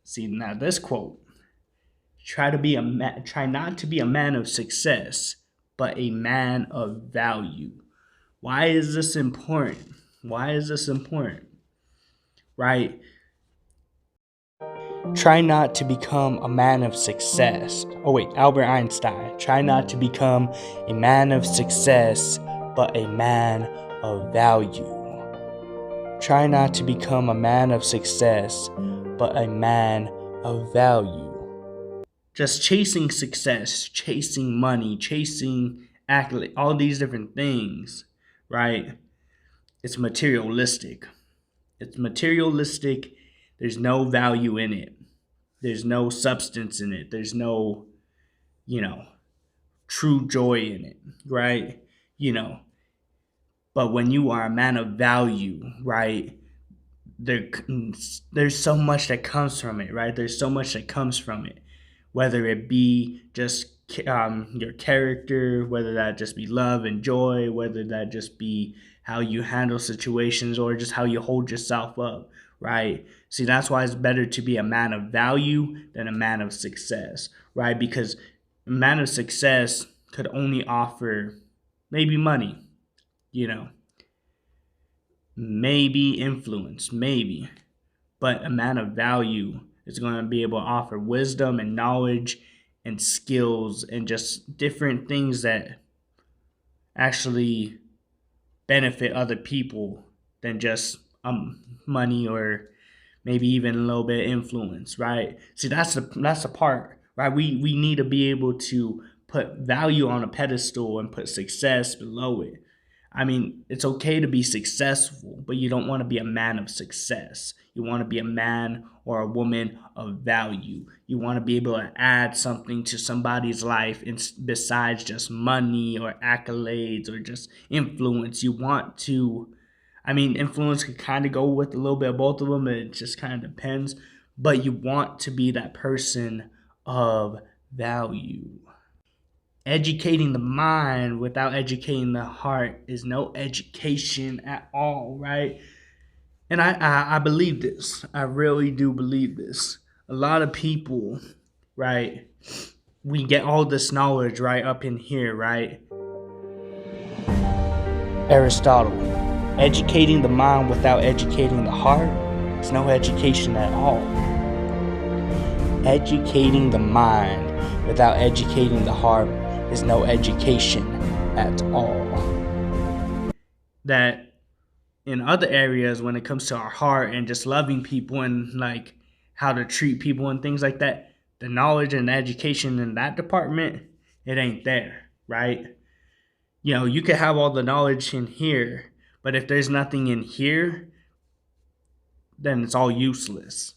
See, now this quote, try not to be a man of success, but a man of value. Why is this important? Why is this important? Right? Try not to become a man of success. Oh, wait, Albert Einstein. Try not to become a man of success, but a man of value. Try not to become a man of success, but a man of value. Just chasing success, chasing money, chasing accolade, all these different things, right? It's materialistic. It's materialistic. There's no value in it. There's no substance in it. There's no, true joy in it, right? You know, but when you are a man of value, right, there's so much that comes from it, right? There's so much that comes from it, whether it be just your character, whether that just be love and joy, whether that just be how you handle situations or just how you hold yourself up, right? See, that's why it's better to be a man of value than a man of success, right? Because a man of success could only offer maybe money, maybe influence, maybe. But a man of value is going to be able to offer wisdom and knowledge and skills and just different things that actually benefit other people than just money or maybe even a little bit of influence, right? See, that's the part, right? We need to be able to put value on a pedestal and put success below it. I mean, it's okay to be successful, but you don't want to be a man of success. You want to be a man or a woman of value. You want to be able to add something to somebody's life besides just money or accolades or just influence. You want to, influence could kind of go with a little bit of both of them. It just kind of depends. But you want to be that person of value. Educating the mind without educating the heart is no education at all, right? And I believe this. I really do believe this. A lot of people, right, we get all this knowledge right up in here, right? Aristotle, educating the mind without educating the heart is no education at all. Educating the mind without educating the heart is no education at all. That in other areas, when it comes to our heart and just loving people and like how to treat people and things like that, the knowledge and the education in that department, it ain't there, right? You could have all the knowledge in here, but if there's nothing in here, then it's all useless.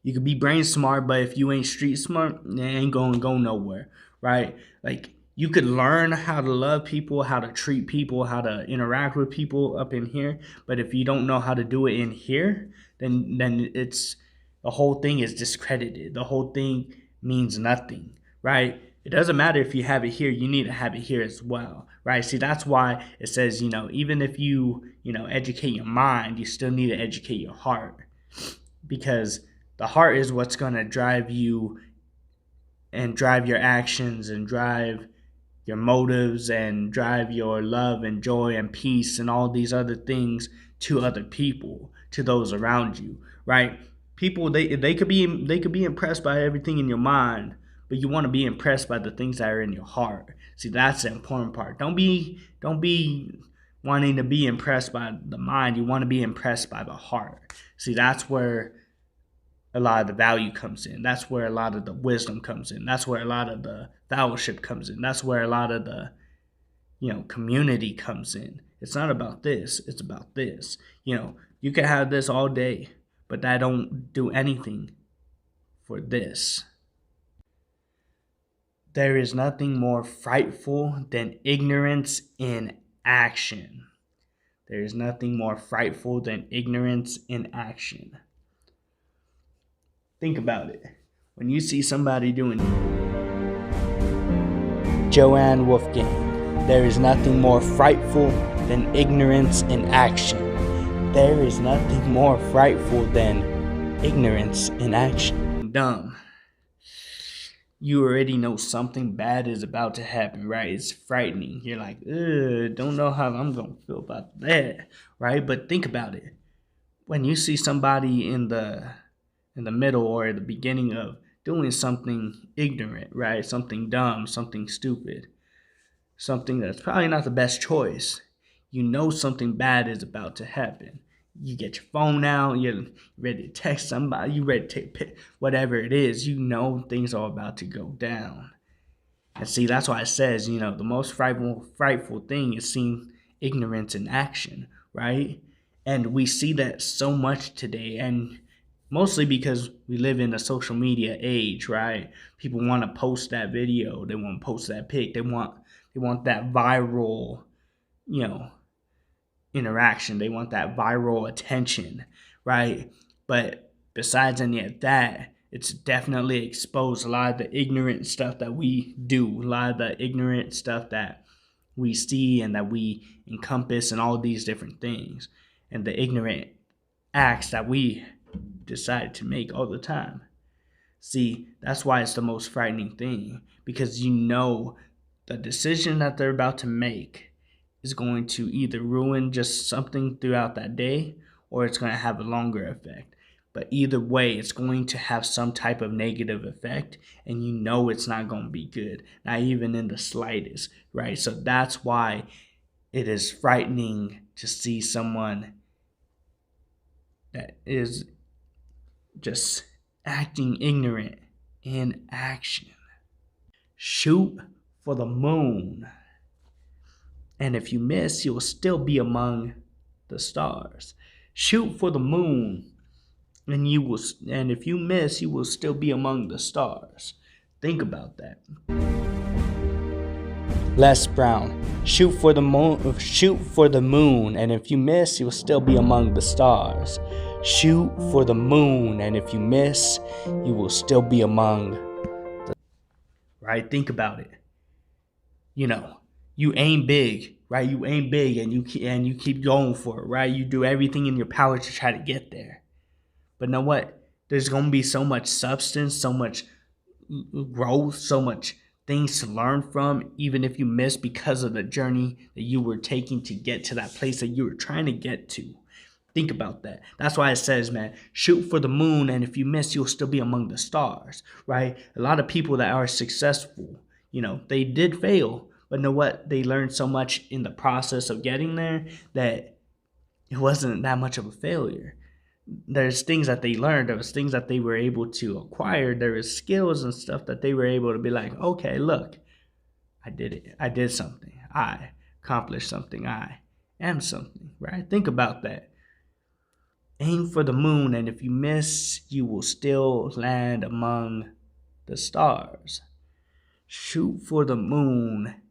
You could be brain smart, but if you ain't street smart, it ain't gonna go nowhere, right? Like, you could learn how to love people, how to treat people, how to interact with people up in here, but if you don't know how to do it in here, then it's the whole thing is discredited. The whole thing means nothing, right? It doesn't matter if you have it here, you need to have it here as well, right? See, that's why it says, even if you educate your mind, you still need to educate your heart, because the heart is what's going to drive you and drive your actions and drive your motives and drive your love and joy and peace and all these other things to other people, to those around you, right? People, they could be impressed by everything in your mind, but you want to be impressed by the things that are in your heart. See, that's the important part. Don't be wanting to be impressed by the mind. You want to be impressed by the heart. See, that's where a lot of the value comes in. That's where a lot of the wisdom comes in. That's where a lot of the fellowship comes in. That's where a lot of the, community comes in. It's not about this. It's about this. You can have this all day, but that don't do anything for this. There is nothing more frightful than ignorance in action. There is nothing more frightful than ignorance in action. Think about it. When you see somebody doing Joanne Wolfgang, there is nothing more frightful than ignorance in action. There is nothing more frightful than Ignorance in action. Dumb. You already know something bad is about to happen, right? It's frightening. You're like, ugh, don't know how I'm going to feel about that, right? But think about it. When you see somebody in the middle or at the beginning of doing something ignorant, right? Something dumb, something stupid, something that's probably not the best choice, you know something bad is about to happen. You get your phone out, you're ready to text somebody, you ready to take whatever it is, you know things are about to go down. And see, that's why it says, the most frightful thing is seeing ignorance in action, right? And we see that so much today, and mostly because we live in a social media age, right? People want to post that video, they want to post that pic, they want that viral, you know, interaction. They want that viral attention, right? But besides any of that, it's definitely exposed a lot of the ignorant stuff that we do, a lot of the ignorant stuff that we see and that we encompass and all these different things, and the ignorant acts that we decide to make all the time. See, that's why it's the most frightening thing, because you know the decision that they're about to make is going to either ruin just something throughout that day or it's going to have a longer effect. But either way, it's going to have some type of negative effect, and you know it's not going to be good, not even in the slightest, right? So that's why it is frightening to see someone that is just acting ignorant in action. Shoot for the moon. And if you miss, you will still be among the stars. Shoot for the moon, and if you miss, you will still be among the stars. Think about that. Les Brown. Shoot for the moon, and if you miss, you will still be among the stars. Shoot for the moon, and if you miss, you will still be among the... Right? Think about it. You aim big, right? You aim big, and you keep going for it, right? You do everything in your power to try to get there. But know what? There's going to be so much substance, so much growth, so much things to learn from, even if you miss, because of the journey that you were taking to get to that place that you were trying to get to. Think about that. That's why it says, man, shoot for the moon, and if you miss, you'll still be among the stars, right? A lot of people that are successful, they did fail, but know what? They learned so much in the process of getting there that it wasn't that much of a failure. There's things that they learned. There was things that they were able to acquire. There was skills and stuff that they were able to be like, okay, look, I did it. I did something. I accomplished something. I am something, right? Think about that. Aim for the moon, and if you miss, you will still land among the stars. Shoot for the moon,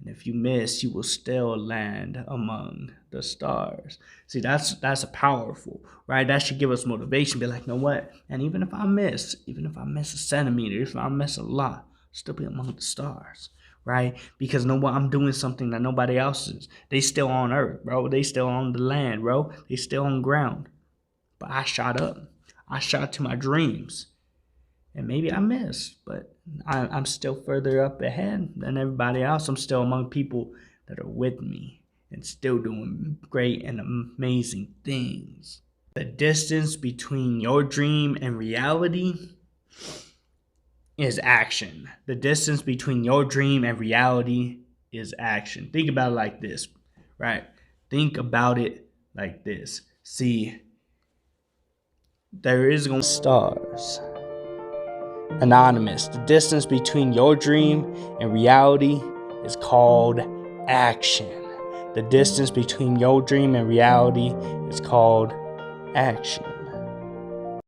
and if you miss, you will still land among the stars. See, that's a powerful, right? That should give us motivation. Be like, you know what? And even if I miss a centimeter, if I miss a lot, I'll still be among the stars, right? Because you know what? I'm doing something that nobody else is. They still on earth, bro. They still on the land, bro. They still on ground. But I shot up. I shot to my dreams. And maybe I missed, but I'm still further up ahead than everybody else. I'm still among people that are with me and still doing great and amazing things. The distance between your dream and reality is action. The distance between your dream and reality is action. Think about it like this, right? Think about it like this. See, there is going to be stars. Anonymous. The distance between your dream and reality is called action. The distance between your dream and reality is called action.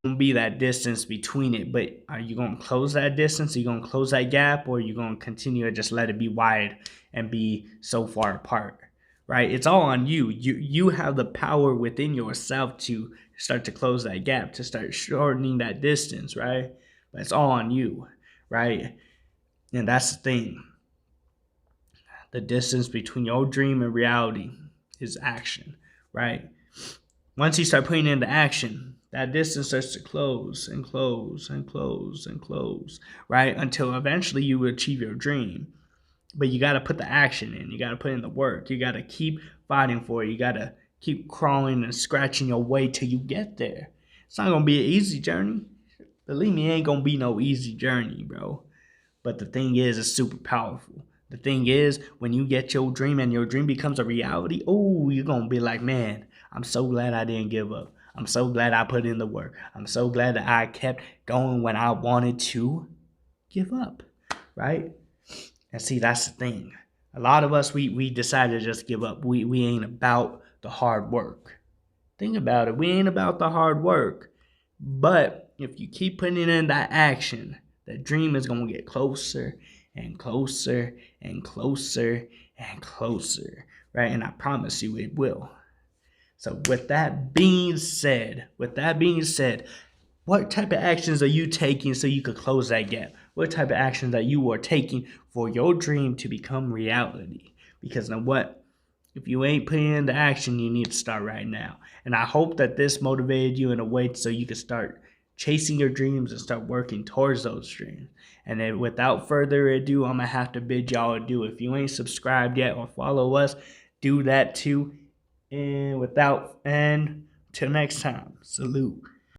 Won't be that distance between it, but are you going to close that distance? Are you going to close that gap, or are you going to continue to just let it be wide and be so far apart? Right? It's all on you. You have the power within yourself to start to close that gap, to start shortening that distance, right? But it's all on you, right? And that's the thing. The distance between your dream and reality is action, right? Once you start putting into action, that distance starts to close and close and close and close, right? Until eventually you achieve your dream. But you got to put the action in. You got to put in the work. You got to keep fighting for it. You got to keep crawling and scratching your way till you get there. It's not going to be an easy journey. Believe me, it ain't going to be no easy journey, bro. But the thing is, it's super powerful. The thing is, when you get your dream and your dream becomes a reality, oh, you're going to be like, man, I'm so glad I didn't give up. I'm so glad I put in the work. I'm so glad that I kept going when I wanted to give up, right? And see, that's the thing. A lot of us, we decide to just give up. We ain't about the hard work. Think about it. We ain't about the hard work. But if you keep putting it in that action, the dream is going to get closer and closer and closer and closer, right? And I promise you it will. So with that being said, what type of actions are you taking so you could close that gap? What type of actions that you are taking for your dream to become reality? Because now what? If you ain't putting in the action, you need to start right now. And I hope that this motivated you in a way so you can start chasing your dreams and start working towards those dreams. And then without further ado, I'm going to have to bid y'all adieu. If you ain't subscribed yet or follow us, do that too. And till next time, salute.